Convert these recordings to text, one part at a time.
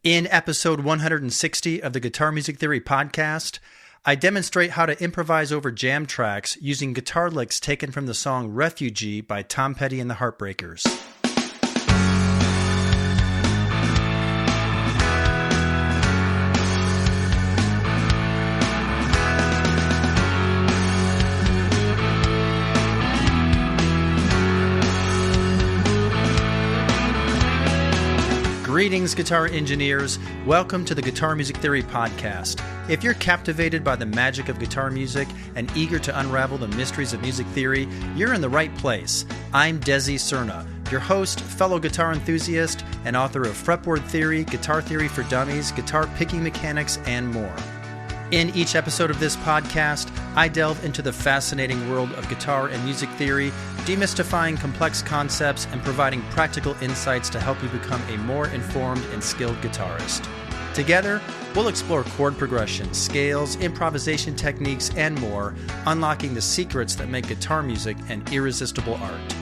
In episode 160 of the Guitar Music Theory podcast, I demonstrate how to improvise over jam tracks using guitar licks taken from the song Refugee by Tom Petty and the Heartbreakers. Greetings, guitar engineers. Welcome to the Guitar Music Theory podcast. If you're captivated by the magic of guitar music and eager to unravel the mysteries of music theory, you're in the right place. I'm Desi Cerna, your host, fellow guitar enthusiast, and author of Fretboard Theory, Guitar Theory for Dummies, Guitar Picking Mechanics, and more. In each episode of this podcast, I delve into the fascinating world of guitar and music theory, demystifying complex concepts and providing practical insights to help you become a more informed and skilled guitarist. Together, we'll explore chord progressions, scales, improvisation techniques, and more, unlocking the secrets that make guitar music an irresistible art.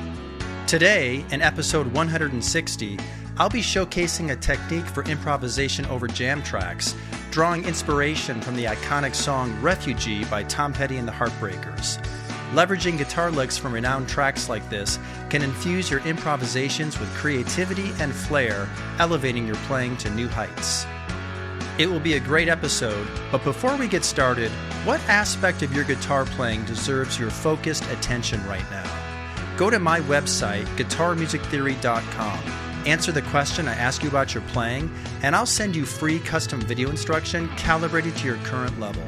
Today, in episode 160, I'll be showcasing a technique for improvisation over jam tracks, drawing inspiration from the iconic song Refugee by Tom Petty and the Heartbreakers. Leveraging guitar licks from renowned tracks like this can infuse your improvisations with creativity and flair, elevating your playing to new heights. It will be a great episode, but before we get started, what aspect of your guitar playing deserves your focused attention right now? Go to my website, guitarmusictheory.com. Answer the question I ask you about your playing, and I'll send you free custom video instruction calibrated to your current level.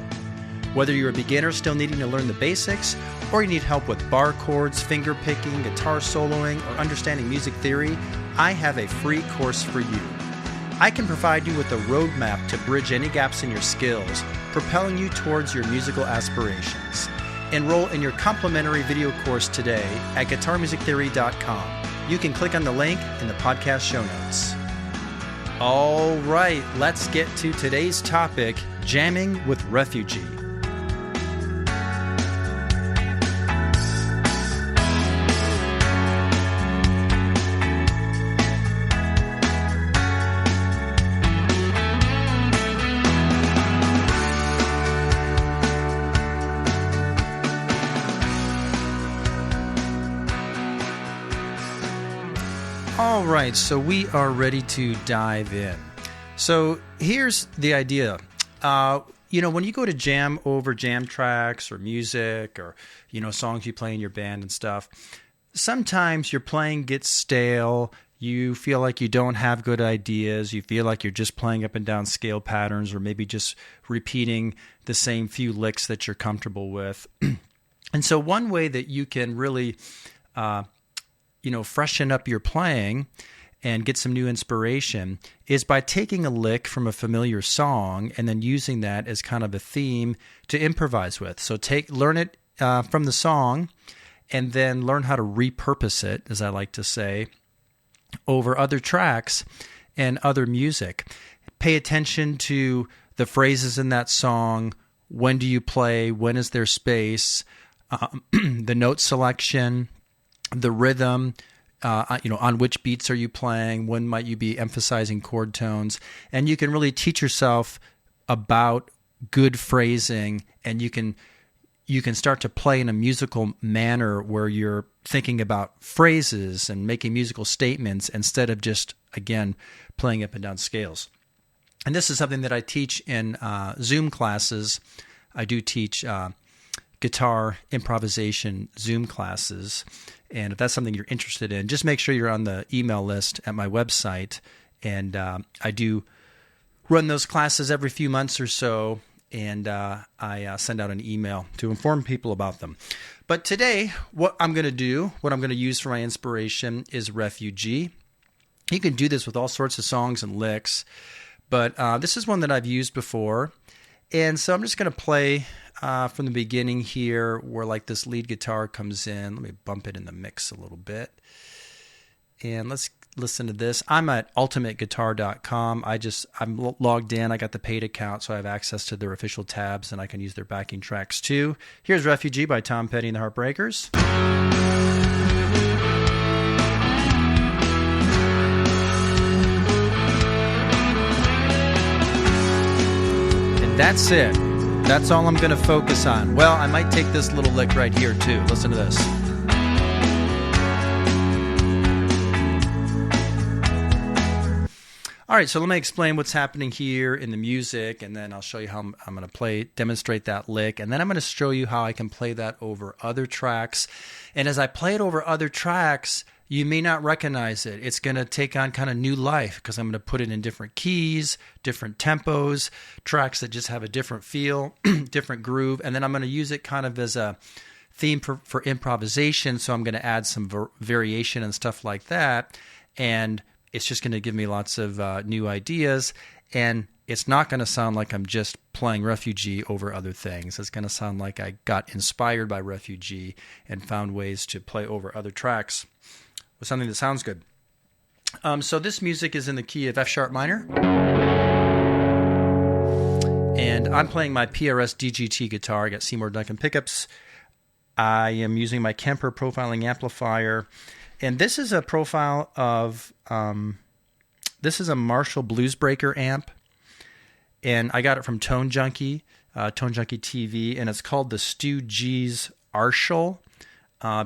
Whether you're a beginner still needing to learn the basics, or you need help with bar chords, finger picking, guitar soloing, or understanding music theory, I have a free course for you. I can provide you with a roadmap to bridge any gaps in your skills, propelling you towards your musical aspirations. Enroll in your complimentary video course today at guitarmusictheory.com. You can click on the link in the podcast show notes. All right, let's get to today's topic, jamming with Refugee. All right, so we are ready to dive in. So here's the idea. When you go to jam over jam tracks or music or, songs you play in your band and stuff, sometimes your playing gets stale. You feel like you don't have good ideas. You feel like you're just playing up and down scale patterns or maybe just repeating the same few licks that you're comfortable with. And so one way that you can really freshen up your playing and get some new inspiration is by taking a lick from a familiar song and then using that as kind of a theme to improvise with. So learn it from the song and then learn how to repurpose it, as I like to say, over other tracks and other music. Pay attention to the phrases in that song. When do you play? When is there space? The note selection, the rhythm, on which beats are you playing? When might you be emphasizing chord tones? And you can really teach yourself about good phrasing, and you can start to play in a musical manner where you're thinking about phrases and making musical statements instead of just, again, playing up and down scales. And this is something that I teach in Zoom classes. I do teach guitar improvisation Zoom classes. And if that's something you're interested in, just make sure you're on the email list at my website. And I do run those classes every few months or so, and I send out an email to inform people about them. But today, what I'm going to use for my inspiration is Refugee. You can do this with all sorts of songs and licks, but this is one that I've used before. And so I'm just going to play from the beginning here where like this lead guitar comes in. Let me bump it in the mix a little bit. And let's listen to this. I'm at ultimateguitar.com. I'm logged in. I got the paid account, so I have access to their official tabs, and I can use their backing tracks too. Here's Refugee by Tom Petty and the Heartbreakers. That's it. That's all I'm going to focus on. Well, I might take this little lick right here too. Listen to this. All right, so let me explain what's happening here in the music, and then I'll show you how I'm going to demonstrate that lick, and then I'm going to show you how I can play that over other tracks. And as I play it over other tracks, you may not recognize it. It's going to take on kind of new life because I'm going to put it in different keys, different tempos, tracks that just have a different feel, different groove, and then I'm going to use it kind of as a theme for improvisation, so I'm going to add some variation and stuff like that, and it's just going to give me lots of new ideas, and it's not going to sound like I'm just playing Refugee over other things. It's going to sound like I got inspired by Refugee and found ways to play over other tracks with something that sounds good. So this music is in the key of F sharp minor, and I'm playing my PRS DGT guitar. I got Seymour Duncan pickups. I am using my Kemper profiling amplifier. And this is a profile of, this is a Marshall Bluesbreaker amp, and I got it from Tone Junkie TV, and it's called the Stu G's Arshall,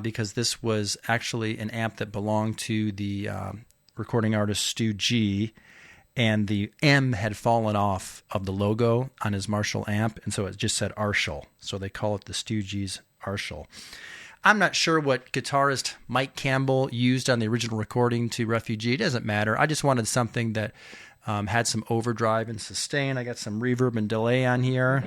because this was actually an amp that belonged to the recording artist Stu G, and the M had fallen off of the logo on his Marshall amp, and so it just said Arshall, so they call it the Stu G's Arshall. I'm not sure what guitarist Mike Campbell used on the original recording to Refugee. It doesn't matter. I just wanted something that had some overdrive and sustain. I got some reverb and delay on here.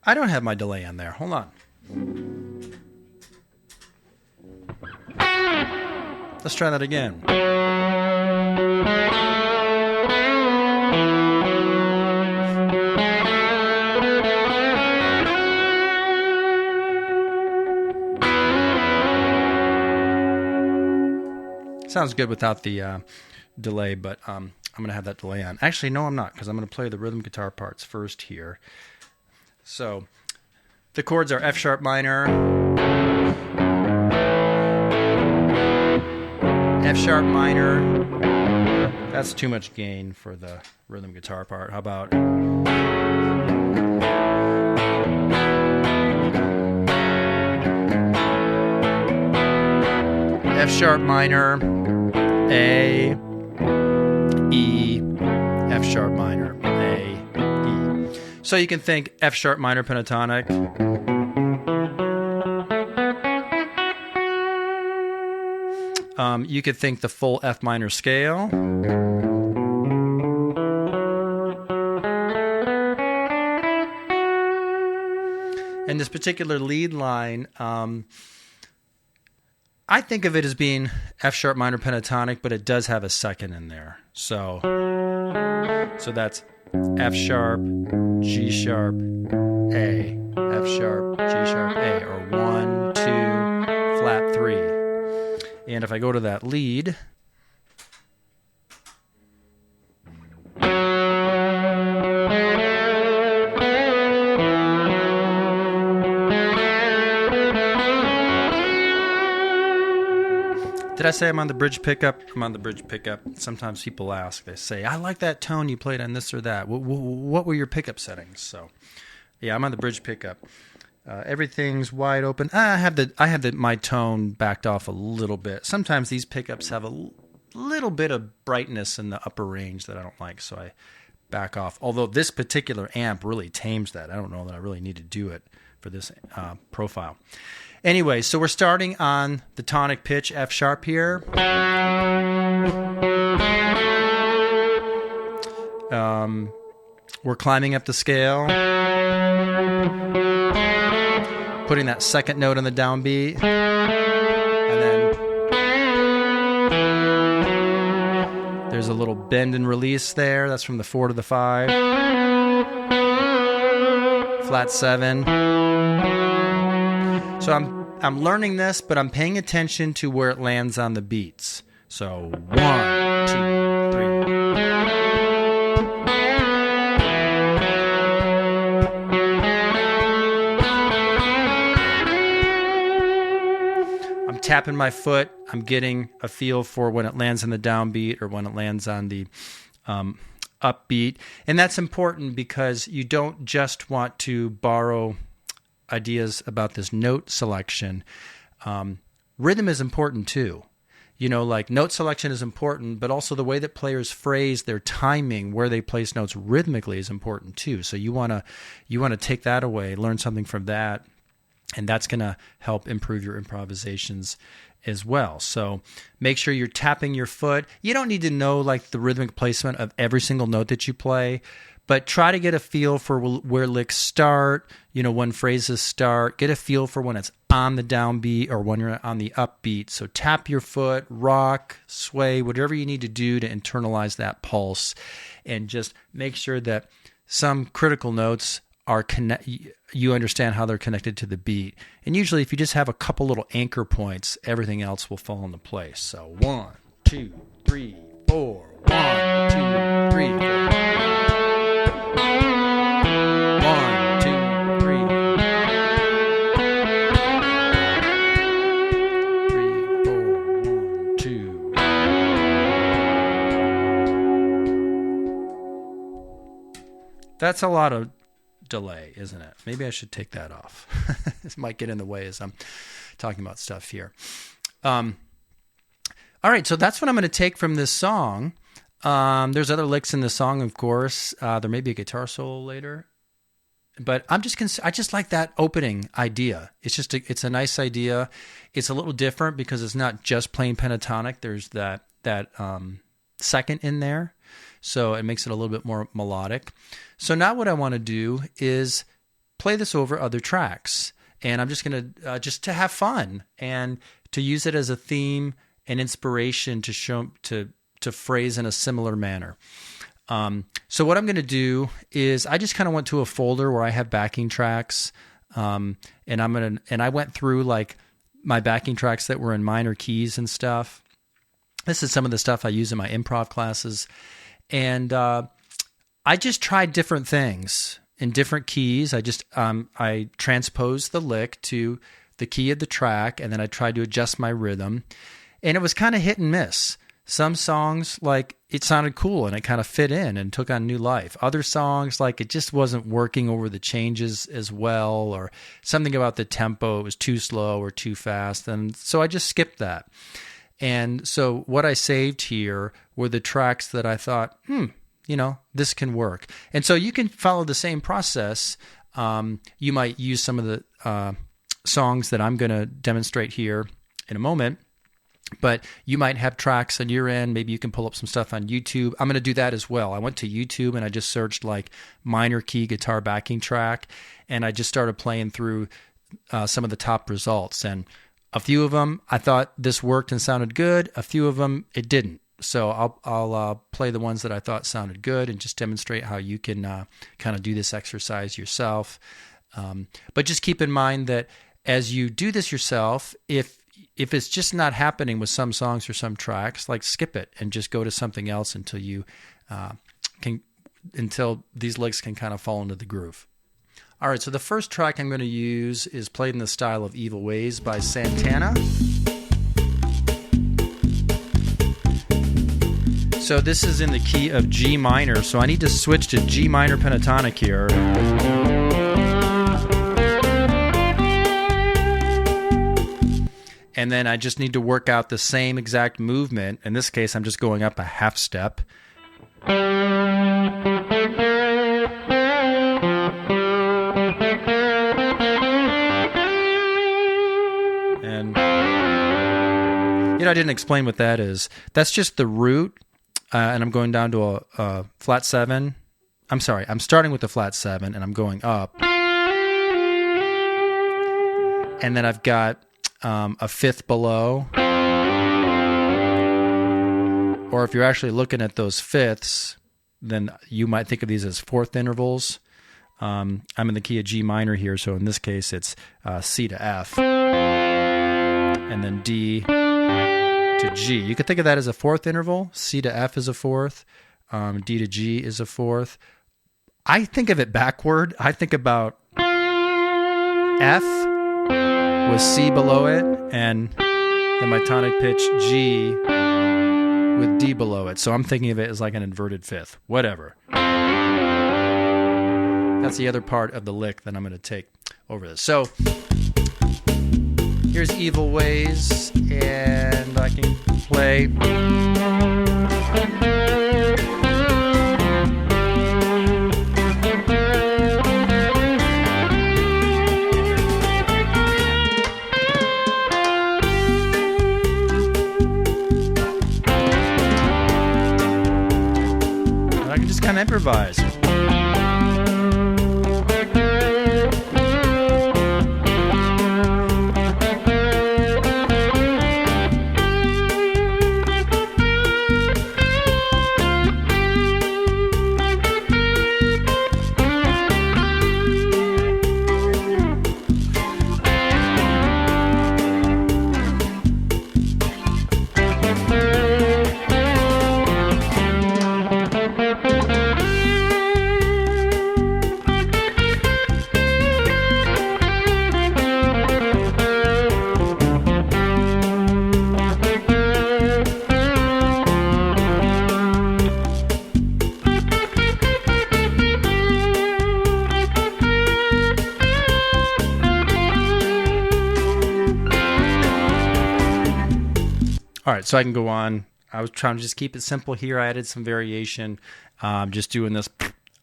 I don't have my delay on there. Hold on. Let's try that again. Sounds good without the delay, but I'm going to have that delay on. Actually, no, I'm not, because I'm going to play the rhythm guitar parts first here. So the chords are F sharp minor, F sharp minor. That's too much gain for the rhythm guitar part. How about F sharp minor, A, E, F sharp minor, A, E. So you can think F sharp minor pentatonic, you could think the full F minor scale. And this particular lead line, I think of it as being F sharp minor pentatonic, but it does have a second in there. So that's F sharp, G sharp, A, F sharp, G sharp, A, or 1, 2, flat 3. And if I go to that lead, did I say I'm on the bridge pickup? I'm on the bridge pickup. Sometimes people ask, they say, I like that tone you played on this or that. What were your pickup settings? So, yeah, I'm on the bridge pickup. Everything's wide open. I have my tone backed off a little bit. Sometimes these pickups have a little bit of brightness in the upper range that I don't like, so I back off. Although this particular amp really tames that. I don't know that I really need to do it for this profile. Anyway, so we're starting on the tonic pitch F sharp here. We're climbing up the scale, putting that second note on the downbeat, and then there's a little bend and release there. That's from the 4 to the 5. Flat 7. So I'm learning this, but I'm paying attention to where it lands on the beats. So 1, 2, 3. tapping my foot, I'm getting a feel for when it lands on the downbeat or when it lands on the upbeat. And that's important because you don't just want to borrow ideas about this note selection. Rhythm is important too. Like note selection is important, but also the way that players phrase their timing, where they place notes rhythmically is important too. So you want to take that away, learn something from that, and that's going to help improve your improvisations as well. So make sure you're tapping your foot. You don't need to know like the rhythmic placement of every single note that you play, but try to get a feel for where licks start, when phrases start. Get a feel for when it's on the downbeat or when you're on the upbeat. So tap your foot, rock, sway, whatever you need to do to internalize that pulse, and just make sure that some critical notes are you understand how they're connected to the beat. And usually if you just have a couple little anchor points, everything else will fall into place. So 1, 2, 3, 4. 1, 2, 3, 4. 1, 2, 3. 3, 4, 1, 2. That's a lot of delay, isn't it? Maybe I should take that off. This might get in the way as I'm talking about stuff here. All right, so that's what I'm going to take from this song. There's other licks in the song, of course. There may be a guitar solo later, but I just like that opening idea. It's a nice idea. It's a little different because it's not just plain pentatonic. There's that second in there. So it makes it a little bit more melodic. So now what I want to do is play this over other tracks. And I'm just going to, just to have fun and to use it as a theme and inspiration to show, to phrase in a similar manner. So what I'm going to do is I just kind of went to a folder where I have backing tracks. And I went through like my backing tracks that were in minor keys and stuff. This is some of the stuff I use in my improv classes. And I just tried different things in different keys. I transposed the lick to the key of the track, and then I tried to adjust my rhythm. And it was kind of hit and miss. Some songs, like, it sounded cool and it kind of fit in and took on new life. Other songs, like, it just wasn't working over the changes as well, or something about the tempo, it was too slow or too fast. And so I just skipped that. And so what I saved here were the tracks that I thought, this can work. And so you can follow the same process. You might use some of the songs that I'm going to demonstrate here in a moment, but you might have tracks on your end. Maybe you can pull up some stuff on YouTube. I'm going to do that as well. I went to YouTube and I just searched like minor key guitar backing track, and I just started playing through some of the top results. And a few of them, I thought this worked and sounded good. A few of them, it didn't. So I'll play the ones that I thought sounded good and just demonstrate how you can kind of do this exercise yourself. But just keep in mind that as you do this yourself, if it's just not happening with some songs or some tracks, like skip it and just go to something else until you until these licks can kind of fall into the groove. All right, so the first track I'm going to use is Played in the Style of Evil Ways by Santana. So this is in the key of G minor, so I need to switch to G minor pentatonic here. And then I just need to work out the same exact movement. In this case, I'm just going up a half step. I didn't explain what that is. That's just the root, and I'm going down to a flat 7. I'm sorry, I'm starting with the flat 7, and I'm going up. And then I've got a fifth below. Or if you're actually looking at those fifths, then you might think of these as fourth intervals. I'm in the key of G minor here, so in this case it's C to F, and then D to G. You could think of that as a fourth interval. C to F is a fourth. D to G is a fourth. I think of it backward. I think about F with C below it and and my tonic pitch G with D below it. So I'm thinking of it as like an inverted fifth. Whatever. That's the other part of the lick that I'm going to take over this. So here's Evil Ways, and I can play. I can just kind of improvise. All right, so I can go on. I was trying to just keep it simple here. I added some variation, just doing this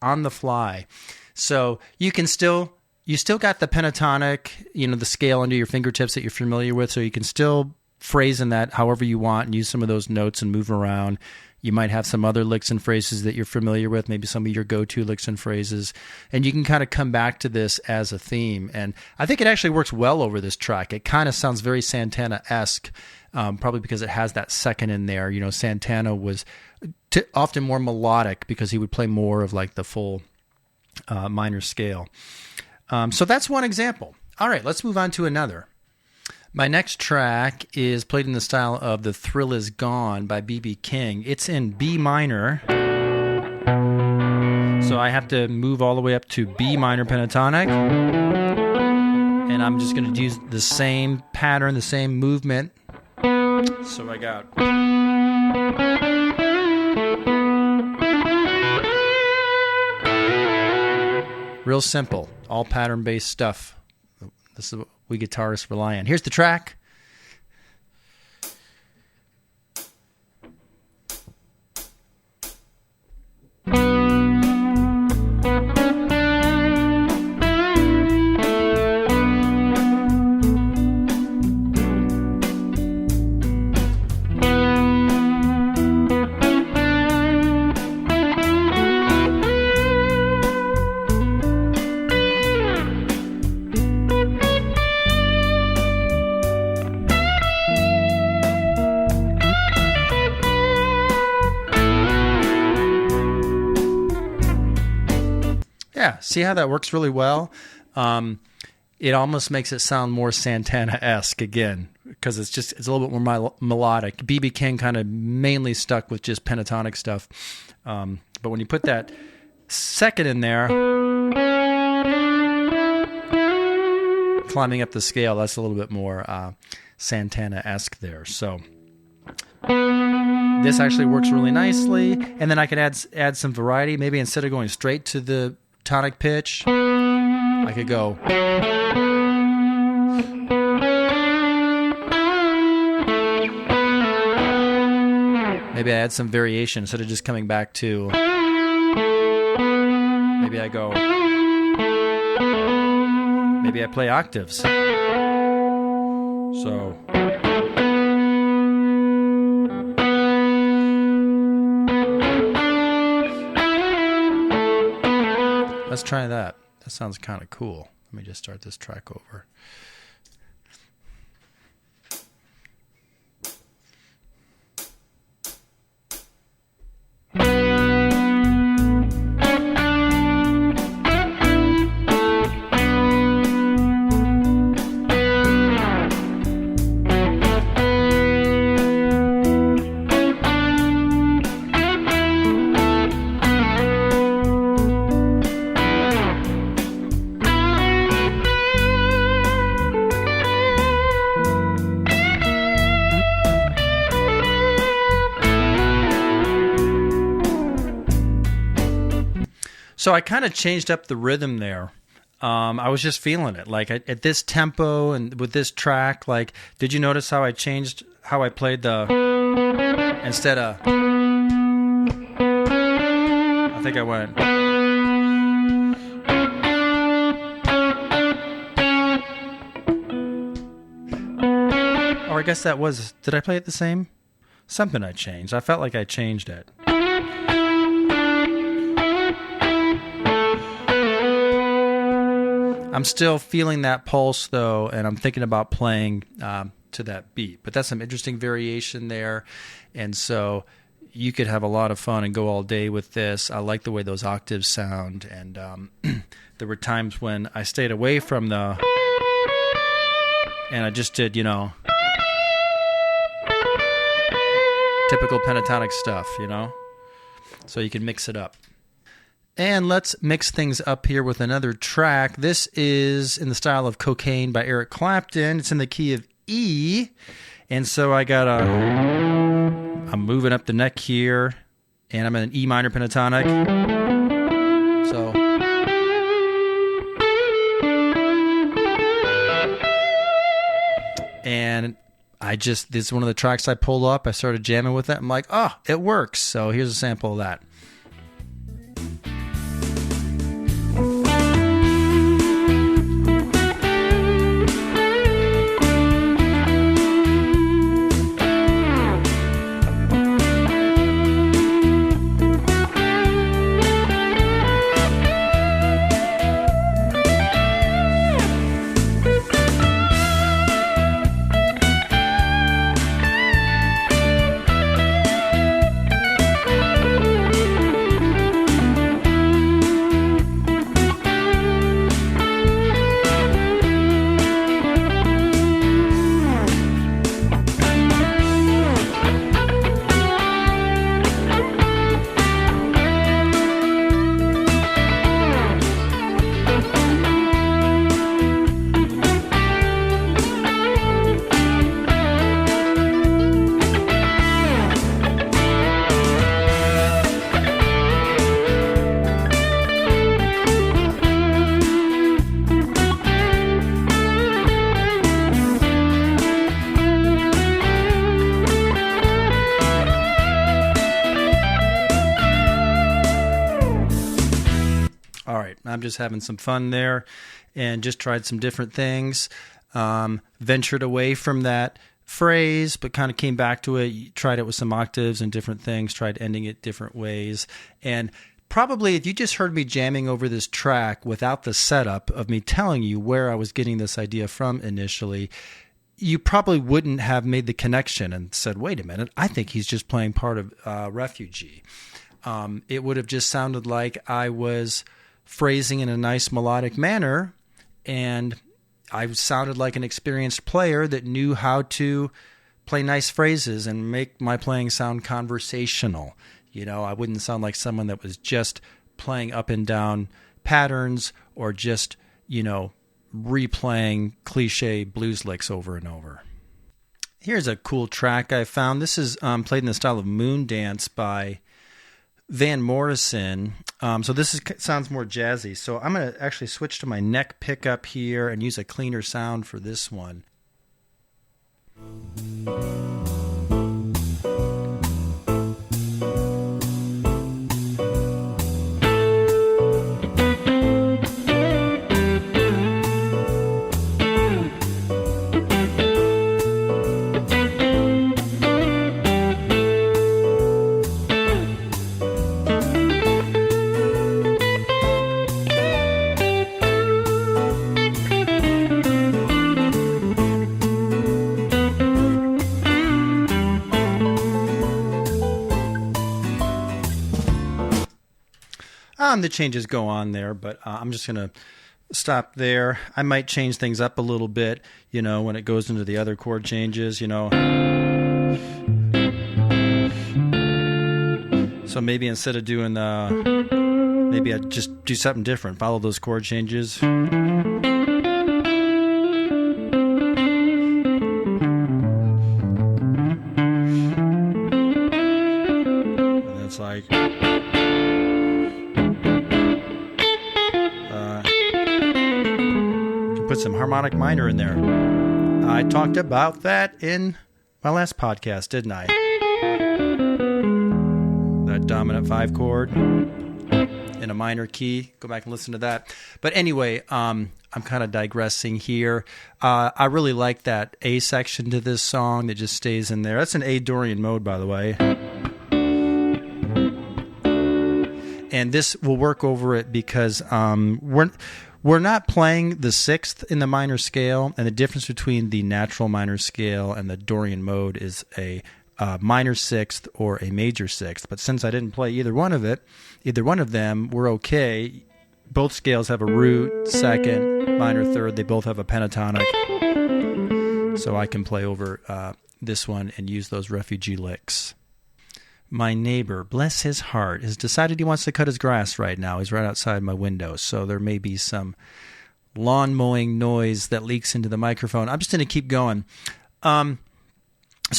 on the fly. So you still got the pentatonic, the scale under your fingertips that you're familiar with, so you can still phrase in that however you want and use some of those notes and move around. You might have some other licks and phrases that you're familiar with, maybe some of your go-to licks and phrases, and you can kind of come back to this as a theme. And I think it actually works well over this track. It kind of sounds very Santana-esque, probably because it has that second in there. Santana was often more melodic because he would play more of like the full minor scale. So that's one example. All right, let's move on to another. My next track is played in the style of The Thrill Is Gone by B.B. King. It's in B minor. So I have to move all the way up to B minor pentatonic. And I'm just going to use the same pattern, the same movement. So I got... Real simple, all pattern-based stuff. This is what we guitarists rely on. Here's the track. Yeah, see how that works really well? It almost makes it sound more Santana-esque again, because it's a little bit more melodic. B.B. King kind of mainly stuck with just pentatonic stuff. But when you put that second in there, climbing up the scale, that's a little bit more Santana-esque there. So this actually works really nicely. And then I could add some variety. Maybe instead of going straight to the tonic pitch, I could go... Maybe I add some variation instead of just coming back to... Maybe I go... Maybe I play octaves. So... Let's try that. That sounds kind of cool. Let me just start this track over. So I kind of changed up the rhythm there. I was just feeling it. Like at this tempo and with this track, like, did you notice how I changed how I played the, instead of, I think I went, or I guess that was, did I play it the same? Something I changed. I felt like I changed it. I'm still feeling that pulse, though, and I'm thinking about playing to that beat. But that's some interesting variation there, and so you could have a lot of fun and go all day with this. I like the way those octaves sound, and there were times when I stayed away from the, and I just did, typical pentatonic stuff, so you can mix it up. And let's mix things up here with another track. This is in the style of Cocaine by Eric Clapton. It's in the key of E. And so I'm moving up the neck here, and I'm in an E minor pentatonic. So, and this is one of the tracks I pulled up. I started jamming with it. I'm like, oh, it works. So here's a sample of that. I'm just having some fun there and just tried some different things. Ventured away from that phrase, but kind of came back to it. Tried it with some octaves and different things, tried ending it different ways. And probably if you just heard me jamming over this track without the setup of me telling you where I was getting this idea from initially, you probably wouldn't have made the connection and said, wait a minute, I think he's just playing part of Refugee. It would have just sounded like I was phrasing in a nice melodic manner, and I sounded like an experienced player that knew how to play nice phrases and make my playing sound conversational. I wouldn't sound like someone that was just playing up and down patterns or just, replaying cliche blues licks over and over. Here's a cool track I found. This is played in the style of Moon Dance by Van Morrison. So this sounds more jazzy. So I'm going to actually switch to my neck pickup here and use a cleaner sound for this one. The changes go on there, but I'm just going to stop there. I might change things up a little bit, when it goes into the other chord changes, So maybe instead of doing maybe I'd just do something different, follow those chord changes. And it's like... put some harmonic minor in there. I talked about that in my last podcast, didn't I? That dominant 5 chord in a minor key. Go back and listen to that. But anyway, I'm kind of digressing here. I really like that A section to this song that just stays in there. That's an A Dorian mode, by the way. And this will work over it because we're not playing the 6th in the minor scale, and the difference between the natural minor scale and the Dorian mode is a minor 6th or a major 6th. But since I didn't play either one of them, we're okay. Both scales have a root, 2nd, minor 3rd. They both have a pentatonic. So I can play over this one and use those Refugee licks. My neighbor, bless his heart, has decided he wants to cut his grass right now. He's right outside my window, so there may be some lawn mowing noise that leaks into the microphone. I'm just going to keep going. So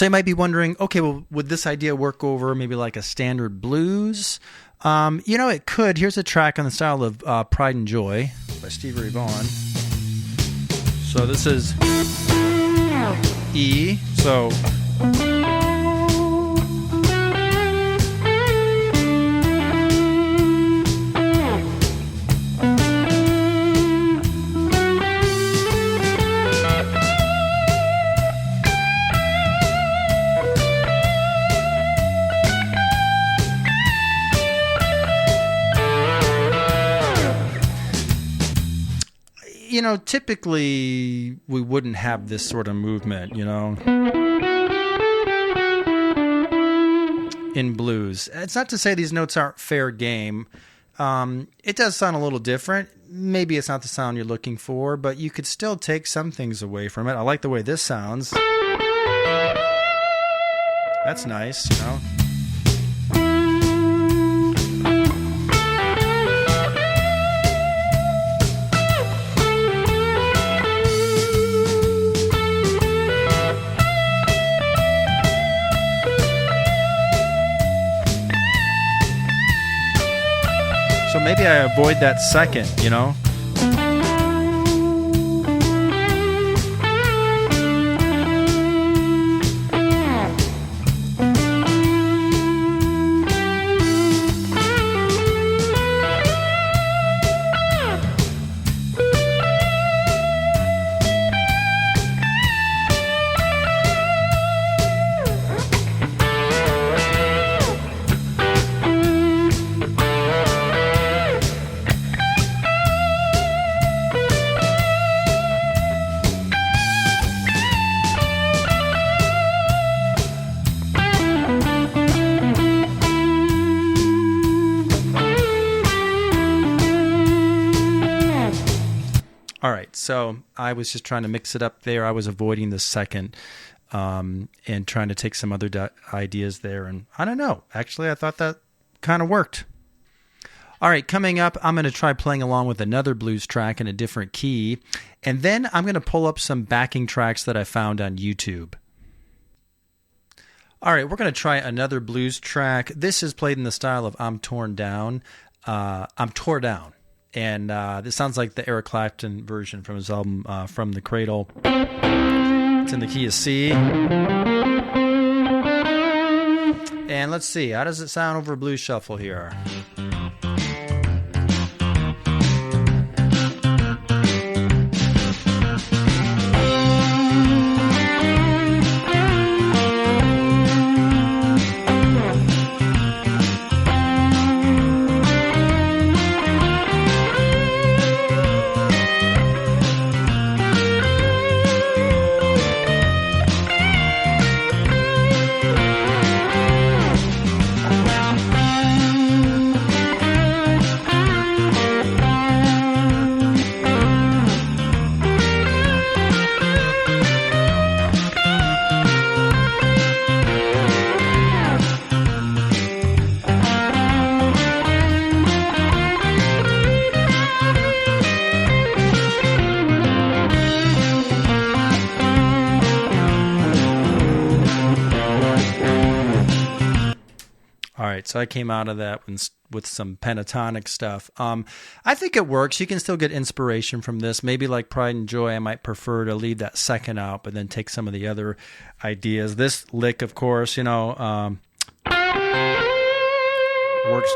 you might be wondering, okay, well, would this idea work over maybe like a standard blues? It could. Here's a track on the style of Pride and Joy by Stevie Ray Vaughan. So this is E. So... typically we wouldn't have this sort of movement, in blues. It's not to say these notes aren't fair game. It does sound a little different. Maybe it's not the sound you're looking for, but you could still take some things away from it. I like the way this sounds. That's nice, So maybe I avoid that 2nd, All right, so I was just trying to mix it up there. I was avoiding the 2nd and trying to take some other ideas there. And I don't know. Actually, I thought that kind of worked. All right, coming up, I'm going to try playing along with another blues track in a different key. And then I'm going to pull up some backing tracks that I found on YouTube. All right, we're going to try another blues track. This is played in the style of I'm Torn Down. I'm Tore Down. And this sounds like the Eric Clapton version from his album From the Cradle. It's in the key of C. And let's see, how does it sound over a blues shuffle here? So I came out of that with some pentatonic stuff. I think it works. You can still get inspiration from this. Maybe like Pride and Joy, I might prefer to leave that second out, but then take some of the other ideas. This lick, of course, works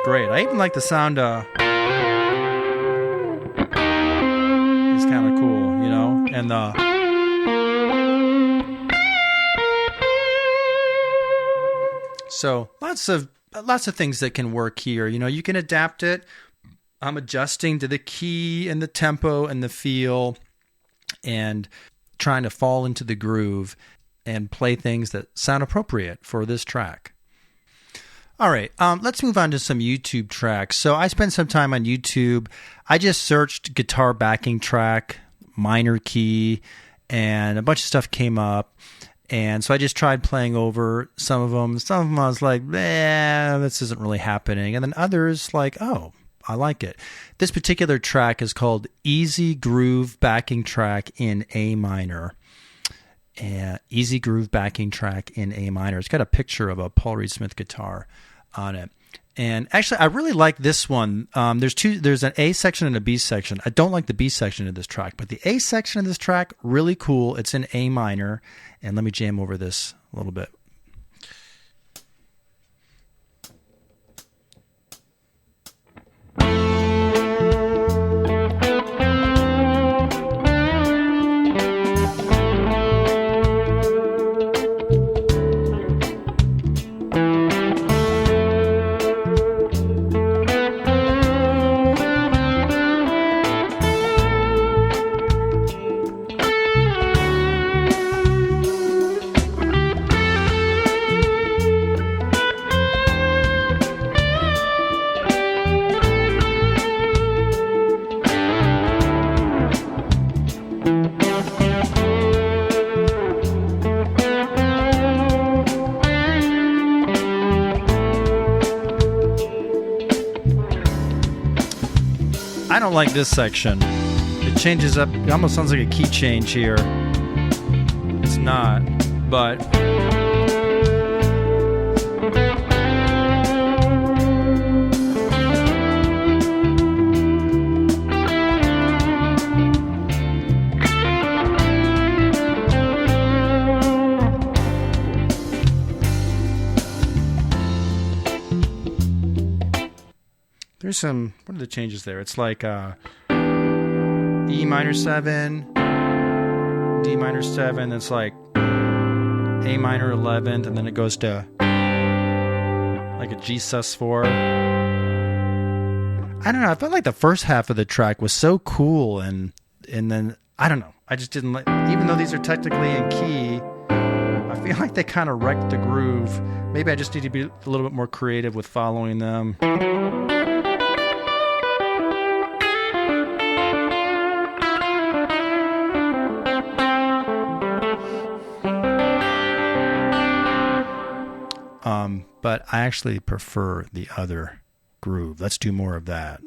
great. I even like the sound. It's kind of cool, and so lots of things that can work here. You can adapt it. I'm adjusting to the key and the tempo and the feel and trying to fall into the groove and play things that sound appropriate for this track. All right, let's move on to some YouTube tracks. So I spent some time on YouTube. I just searched guitar backing track, minor key, and a bunch of stuff came up. And so I just tried playing over some of them. Some of them I was like, this isn't really happening. And then others like, oh, I like it. This particular track is called Easy Groove Backing Track in A minor. Easy Groove Backing Track in A minor. It's got a picture of a Paul Reed Smith guitar on it. And actually, I really like this one. There's an A section and a B section. I don't like the B section of this track, but the A section of this track, really cool. It's in A minor. And let me jam over this a little bit. I don't like this section. It changes up. It almost sounds like a key change here. It's not, but there's some, what are the changes there? It's like E minor 7, D minor 7, it's like A minor 11th, and then it goes to like a G sus4. I don't know, I felt like the first half of the track was so cool, and then, I don't know, I just didn't like, even though these are technically in key, I feel like they kind of wrecked the groove. Maybe I just need to be a little bit more creative with following them. But I actually prefer the other groove. Let's do more of that.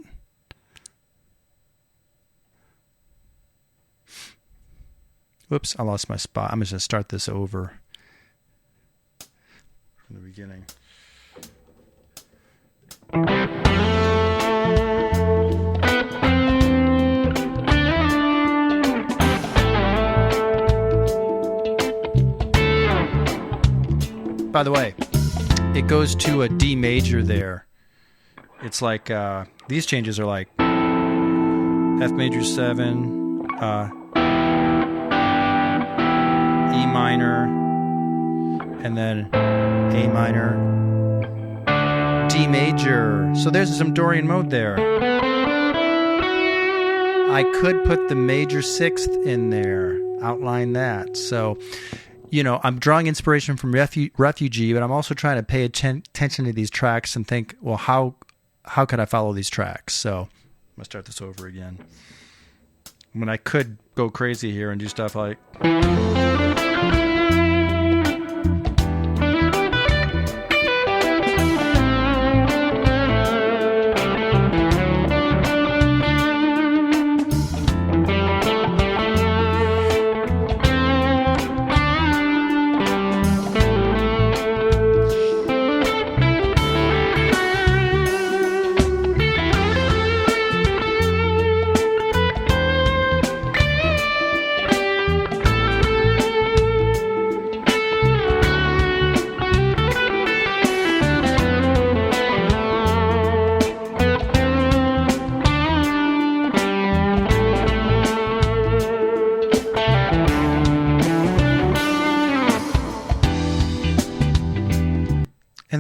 Whoops, I lost my spot. I'm just going to start this over from the beginning. By the way, it goes to a D major there. It's like, these changes are like F major 7, E minor, and then A minor, D major. So there's some Dorian mode there. I could put the major 6th in there, outline that. So, I'm drawing inspiration from Refugee, but I'm also trying to pay attention to these tracks and think, well, how could I follow these tracks? So I'm going to start this over again. When I could go crazy here and do stuff like...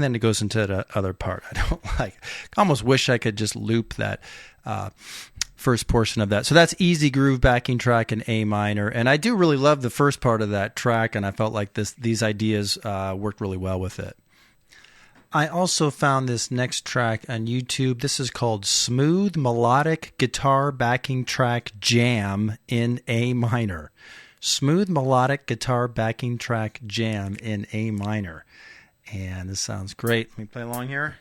then it goes into the other part. I don't like. I almost wish I could just loop that first portion of that. So that's Easy Groove backing track in A minor, and I do really love the first part of that track, and I felt like these ideas worked really well with it. I also found this next track on YouTube. This is called Smooth Melodic Guitar Backing Track Jam in A minor. Smooth Melodic Guitar Backing Track Jam in A minor. And this sounds great. Let me play along here.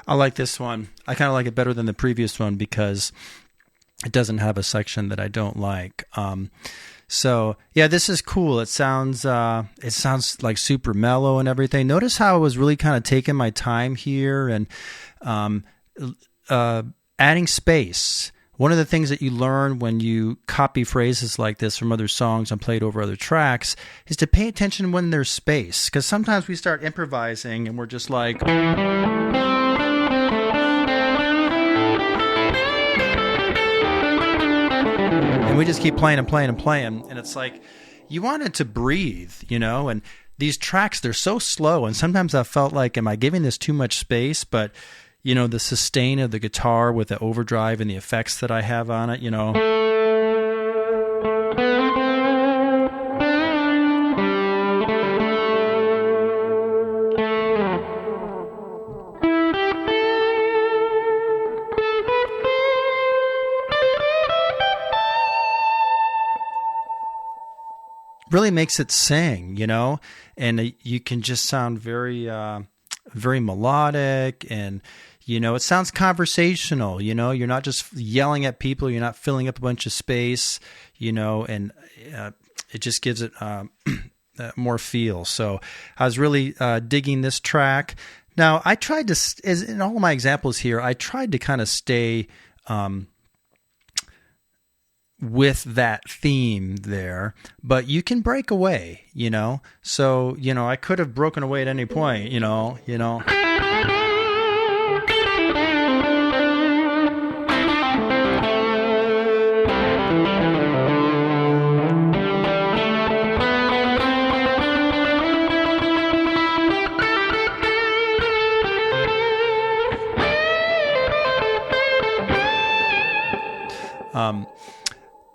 I like this one. I kind of like it better than the previous one because it doesn't have a section that I don't like. So yeah, this is cool. It sounds like super mellow and everything. Notice how I was really kind of taking my time here and adding space. One of the things that you learn when you copy phrases like this from other songs and play it over other tracks is to pay attention when there's space. Because sometimes we start improvising and we're just like... and we just keep playing and playing and playing. And it's like, you want it to breathe, and these tracks, they're so slow. And sometimes I felt like, am I giving this too much space? But, the sustain of the guitar with the overdrive and the effects that I have on it, really makes it sing, and you can just sound very, very melodic, and, it sounds conversational, you're not just yelling at people, you're not filling up a bunch of space, and it just gives it more feel. So I was really digging this track. Now, I tried to, as in all of my examples here, I tried to kind of stay with that theme there, but you can break away, so, I could have broken away at any point,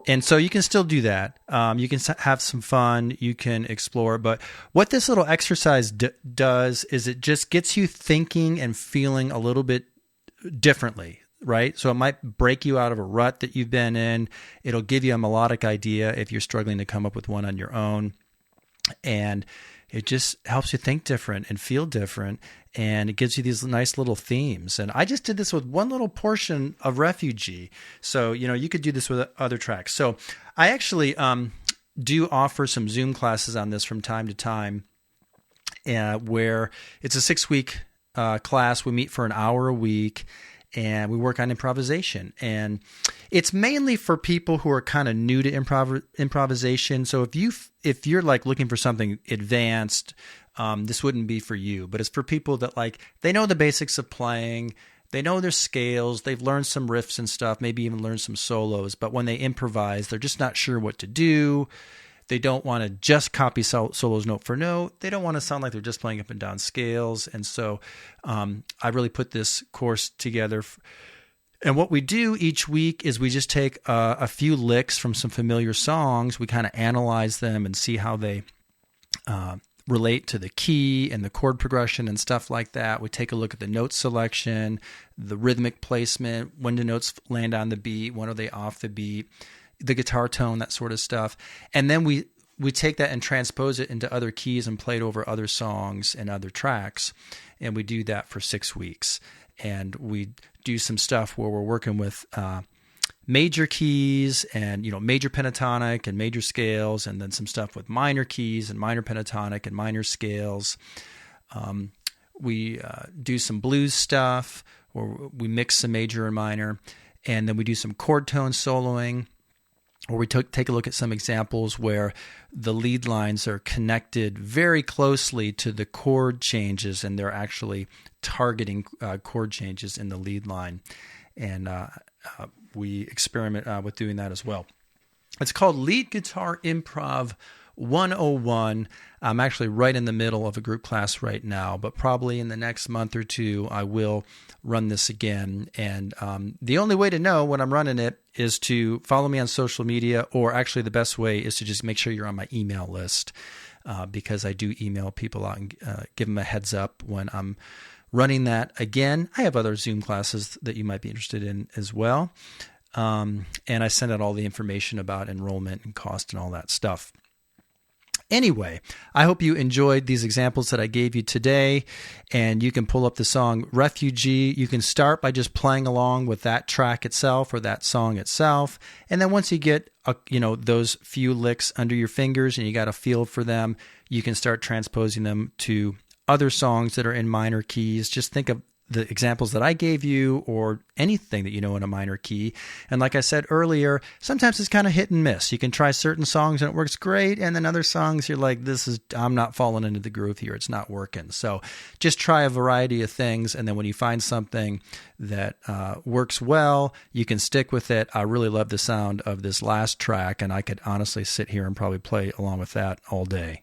And so you can still do that. You can have some fun. You can explore. But what this little exercise does is it just gets you thinking and feeling a little bit differently, right? So it might break you out of a rut that you've been in. It'll give you a melodic idea if you're struggling to come up with one on your own. And it just helps you think different and feel different. And it gives you these nice little themes. And I just did this with one little portion of Refugee. So, you could do this with other tracks. So I actually do offer some Zoom classes on this from time to time, where it's a 6-week class. We meet for an hour a week, and we work on improvisation. And it's mainly for people who are kind of new to improvisation. So if you're like looking for something advanced, this wouldn't be for you. But it's for people that they know the basics of playing, they know their scales, they've learned some riffs and stuff, maybe even learned some solos, but when they improvise, they're just not sure what to do. They don't want to just copy solos note for note. They don't want to sound like they're just playing up and down scales. And so I really put this course together. And what we do each week is we just take a few licks from some familiar songs. We kind of analyze them and see how they relate to the key and the chord progression and stuff like that. We take a look at the note selection, the rhythmic placement, when do notes land on the beat, when are they off the beat, the guitar tone, that sort of stuff. And then we take that and transpose it into other keys and play it over other songs and other tracks. And we do that for 6 weeks. And we do some stuff where we're working with major keys and, major pentatonic and major scales, and then some stuff with minor keys and minor pentatonic and minor scales. We do some blues stuff where we mix some major and minor. And then we do some chord tone soloing, or we take a look at some examples where the lead lines are connected very closely to the chord changes, and they're actually targeting chord changes in the lead line. And we experiment with doing that as well. It's called Lead Guitar Improv 101. I'm actually right in the middle of a group class right now, but probably in the next month or two, I will run this again. And the only way to know when I'm running it is to follow me on social media, or actually the best way is to just make sure you're on my email list, because I do email people out and give them a heads up when I'm running that again. I have other Zoom classes that you might be interested in as well. And I send out all the information about enrollment and cost and all that stuff. Anyway, I hope you enjoyed these examples that I gave you today, and you can pull up the song Refugee. You can start by just playing along with that track itself or that song itself, and then once you get those few licks under your fingers and you got a feel for them, you can start transposing them to other songs that are in minor keys. Just think of the examples that I gave you, or anything that you know in a minor key. And like I said earlier, sometimes it's kind of hit and miss. You can try certain songs and it works great, and then other songs you're like, I'm not falling into the groove here. It's not working. So just try a variety of things, and then when you find something that works well, you can stick with it. I really love the sound of this last track, and I could honestly sit here and probably play along with that all day.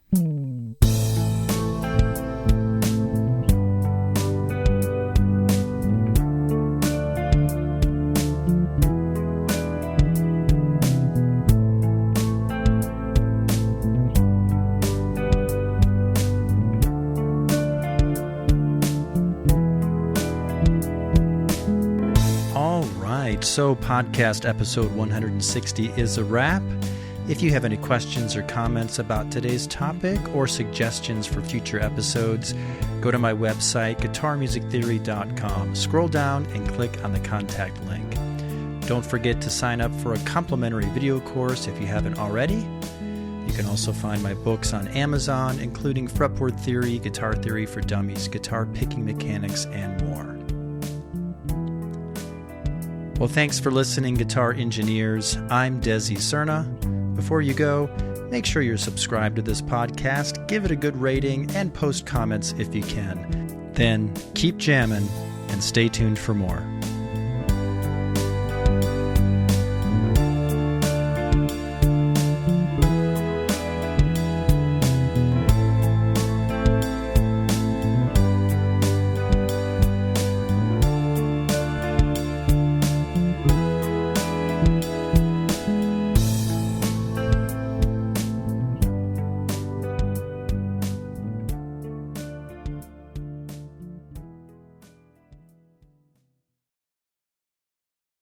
So podcast episode 160 is a wrap. If you have any questions or comments about today's topic or suggestions for future episodes, go to my website, guitarmusictheory.com. Scroll down and click on the contact link. Don't forget to sign up for a complimentary video course if you haven't already. You can also find my books on Amazon, including Fretboard Theory, Guitar Theory for Dummies, Guitar Picking Mechanics, and more. Well, thanks for listening, guitar engineers. I'm Desi Cerna. Before you go, make sure you're subscribed to this podcast, give it a good rating, and post comments if you can. Then keep jamming and stay tuned for more.